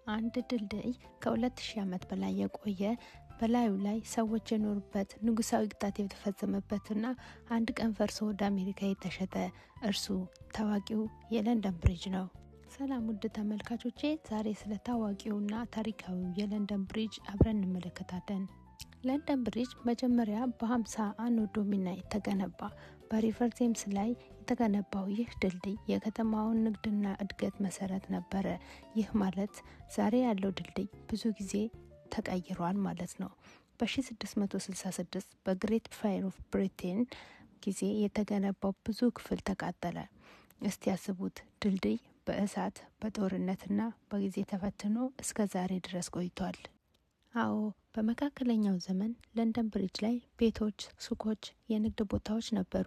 አንድ ድልድይ ከ2000 ዓመት በላይ የቆየ በላዩ ላይ ሰዎች የኖሩበት ንጉሳዊ ቅጣት የተፈጸመበትና አንድ ቀን ፈርሶ ወደ አሜሪካ የተሸጠ እርሱ ታዋቂው የለንደን ብሪጅ ነው። ሰላም ውድ ተመልካቾቼ፣ ዛሬ ስለ ታዋቂውና ታሪካዊው የለንደን ብሪጅ አብረን እንመለከታለን። ለንደን ብሪጅ መጀመሪያ በ50 አኖ ዶሚኒ የተገነባ በሪቨር ቴምስ ላይ የተገነባው ይህ ድልድይ የከተማውን ንግድና እድገት መሰረት ነበረ። ይህ ማለት ዛሬ ያለው ድልድይ ብዙ ጊዜ ተቀይሯል ማለት ነው። በ1666 በግሬት ፋየር ኦፍ ብሪቴን ጊዜ የተገነባው ብዙ ክፍል ተቃጠለ። እስቲ ያስቡት፣ ድልድይ በእሳት በጦርነትና በጊዜ ተፈትኖ እስከ ዛሬ ድረስ ቆይቷል። አዎ፣ በመካከለኛው ዘመን ለንደን ብሪጅ ላይ ቤቶች፣ ሱቆች፣ የንግድ ቦታዎች ነበሩ።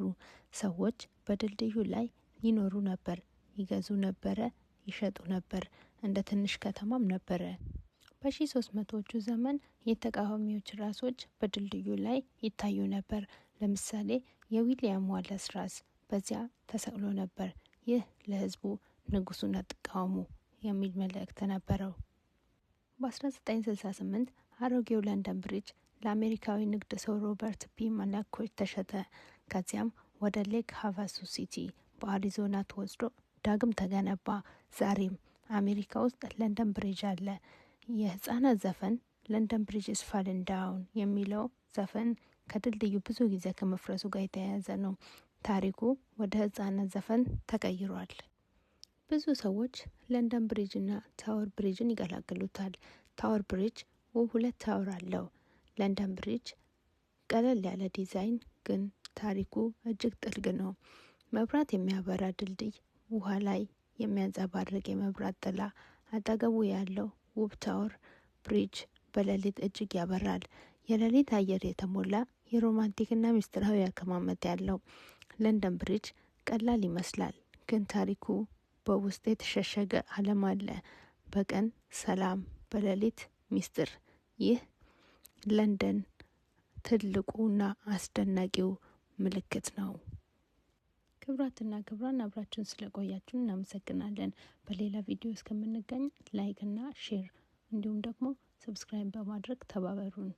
ሰዎች በድልድዩ ላይ ይኖሩ ነበር፣ ይገዙ ነበረ፣ ይሸጡ ነበር። እንደ ትንሽ ከተማም ነበረ። በ1300ዎቹ ዘመን የተቃዋሚዎች ራሶች በድልድዩ ላይ ይታዩ ነበር። ለምሳሌ የዊሊያም ዋለስ ራስ በዚያ ተሰቅሎ ነበር። ይህ ለህዝቡ ንጉሱን አትቃወሙ የሚል መልእክት ነበረው። በ1968 አሮጌው ለንደን ብሪጅ ለአሜሪካዊ ንግድ ሰው ሮበርት ፒ መላኮች ተሸጠ። ከዚያም ወደ ሌክ ሃቫሱ ሲቲ በአሪዞና ተወስዶ ዳግም ተገነባ። ዛሬም አሜሪካ ውስጥ ለንደን ብሪጅ አለ። የህፃናት ዘፈን ለንደን ብሪጅ ኢዝ ፋሊንግ ዳውን የሚለው ዘፈን ከድልድዩ ብዙ ጊዜ ከመፍረሱ ጋር የተያያዘ ነው። ታሪኩ ወደ ህፃናት ዘፈን ተቀይሯል። ብዙ ሰዎች ለንደን ብሪጅና ታወር ብሪጅን ይገላግሉታል። ታወር ብሪጅ ሁለት ታወር አለው። ለንደን ብሪጅ ቀለል ያለ ዲዛይን ግን ታሪኩ እጅግ ጥልቅ ነው። መብራት የሚያበራ ድልድይ፣ ውሃ ላይ የሚያንጸባርቅ የመብራት ጥላ፣ አጠገቡ ያለው ውብ ታወር ብሪጅ በሌሊት እጅግ ያበራል። የሌሊት አየር የተሞላ የሮማንቲክና ሚስጥራዊ አቀማመጥ ያለው ለንደን ብሪጅ ቀላል ይመስላል፣ ግን ታሪኩ በውስጥ የተሸሸገ ዓለም አለ። በቀን ሰላም፣ በሌሊት ሚስጥር። ይህ ለንደን ትልቁና አስደናቂው ምልክት ነው። ክብራትና ክብራን፣ አብራችሁን ስለቆያችሁ እናመሰግናለን። በሌላ ቪዲዮ እስከምንገኝ ላይክ እና ሼር እንዲሁም ደግሞ ሰብስክራይብ በማድረግ ተባበሩን።